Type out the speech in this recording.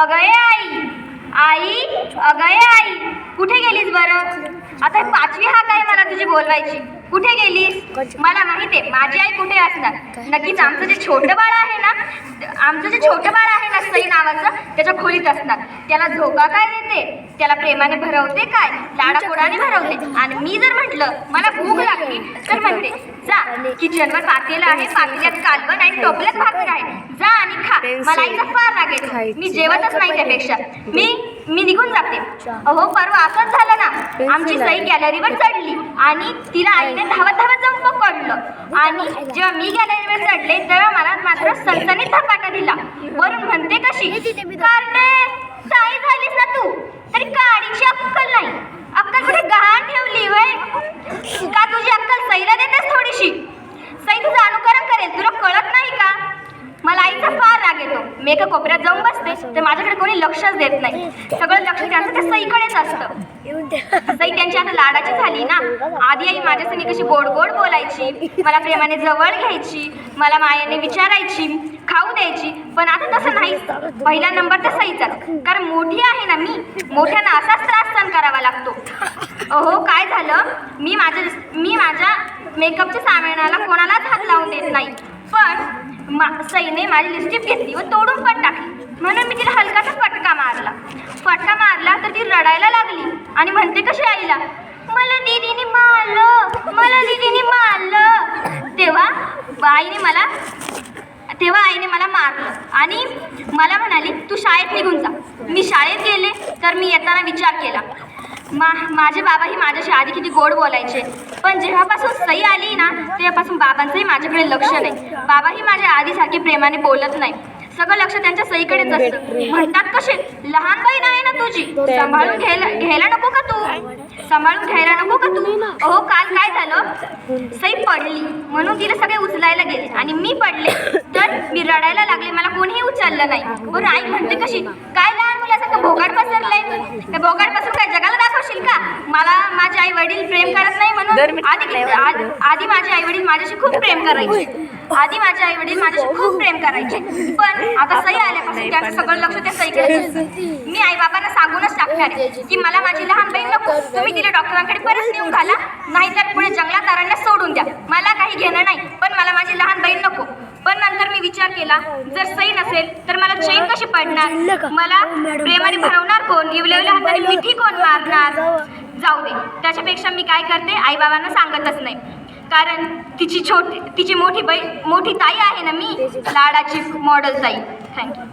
अगं ये आई, आई, अगं ये आई, कुठे गेलीस बरं? आता 5वी हाक आहे मला तुझी बोलवायची. कुठे गेलीस? मला माहिती आहे माझी आई कुठे असणार. नक्कीच आमचं जे छोटं बाळ आहे ना, सई नावाचं, त्याच्या खोलीत असणार. त्याला झोका काय देते, त्याला प्रेमाने भरवते काय, लाडाकोडाने भरवते. आणि मी जर म्हटलं मला भूक लागली तर म्हणते जा किचनवर पातेलं आहे, पातेल्यात कालवण आणि टोपल्यात भाकर आहे, जा आणि खा. मला आईचा फार राग येतो. मी जेवतच नाही त्यापेक्षा मी निघून जाते. अहो परवा असंच झालं ना, आमची सई गॅलरीवर चढली आणि तिला आईने धावत धावत जाऊन पकडलं. आणि जेव्हा मी गॅलरीवर चढले तेव्हा मला मात्र सनसनीत धपाटा दिला. वरून म्हणते कशी, कारणे ताई झालीस ना तू, तरी काडीची अक्कल नाही. अक्कल कुठे गहाण ठेवली वय का? तुझी अक्कल सईला देतेस थोडीशी. सई तुझं अनुकरण करेल, तुला कळत नाही का? मला आईचा फार राग येतो. मी एका कोपऱ्यात जाऊन बसते तर माझ्याकडे कोणी लक्षच देत नाही. सगळं लक्ष त्यांचं त्या सईकडेच असतं. सई त्यांची आता लाडाची झाली ना. आधी आई माझ्या संगी कशी गोड गोड बोलायची, मला प्रेमाने जवळ घ्यायची, मला मायेने विचारायची, खाऊ द्यायची. पण आता तसं नाही. पहिला नंबर तर सईचाच, कारण मोठी आहे ना मी. मोठ्यांना असाच त्रास सहन करावा लागतो. अहो काय झालं, मी माझ्या मेकअपच्या सामानाला कोणालाच हात लावून देत नाही. पण सईने माझी लिपस्टिक घेतली व तोडून पण टाकली. म्हणून मी तिला हलकासा फटका मारला तर ती रडायला लागली आणि म्हणते कशी आईला, मला दीदीने मारलं. तेव्हा आईने मला मारलं आणि मला म्हणाली तू शाळेत निघून जा. मी शाळेत गेले तर मी येताना विचार केला, माझे बाबाही माझ्याशी आधी किती गोड बोलायचे. पण जेव्हापासून सई आली ना तेव्हापासून बाबांचंही माझ्याकडे लक्ष नाही. बाबाही माझ्या आधीसारखे प्रेमाने बोलत नाही. सगळं लक्ष त्यांच्या सईकडेच असतं. म्हणतात कसे, लहान बहीण आहे ना तुझी, सांभाळून घ्यायला नको का तू? अहो काल काय झालं, सई पडली म्हणून तिला सगळे उचलायला गेले आणि मी पडले तर मी रडायला लागले. मला कोणीही उचललं नाही. बरं आई म्हणते कशी, काय लहान मुलासारखं भोगाड पसरलंय, त्या भोगाड पसरून काय जगाला दाखवशील का? मला माझे आई वडील प्रेम करत नाही म्हणून आधी माझे आई वडील माझ्याशी खूप प्रेम करायचे. पण आता सई आल्यापासून त्यांचं सगळं लक्ष त्या सईकडे. मी आई बाबांना सांगूनच टाकणार आहे की मला माझी लहान बहीण नको, तुम्ही तिला डॉक्टरांकडे परत नेऊन घाला, नाहीतर पुढे जंगलात अरण्यास सोडून द्या. मला काही घेणं नाही, पण मला माझी लहान बहीण नको. पण नंतर मी विचार केला, जर सई नसेल तर मला चैन कशी पडणार? मला प्रेमाने भरवणार कोण? इवलेवल्या हाताने मिठी कोण मारणार? जाऊ दे, त्याच्यापेक्षा मी काय करते, आई बाबांना सांगतच नाही. कारण तिची मोठी ताई आहे ना मी, लाडाची मॉडेल ताई. थँक्यू.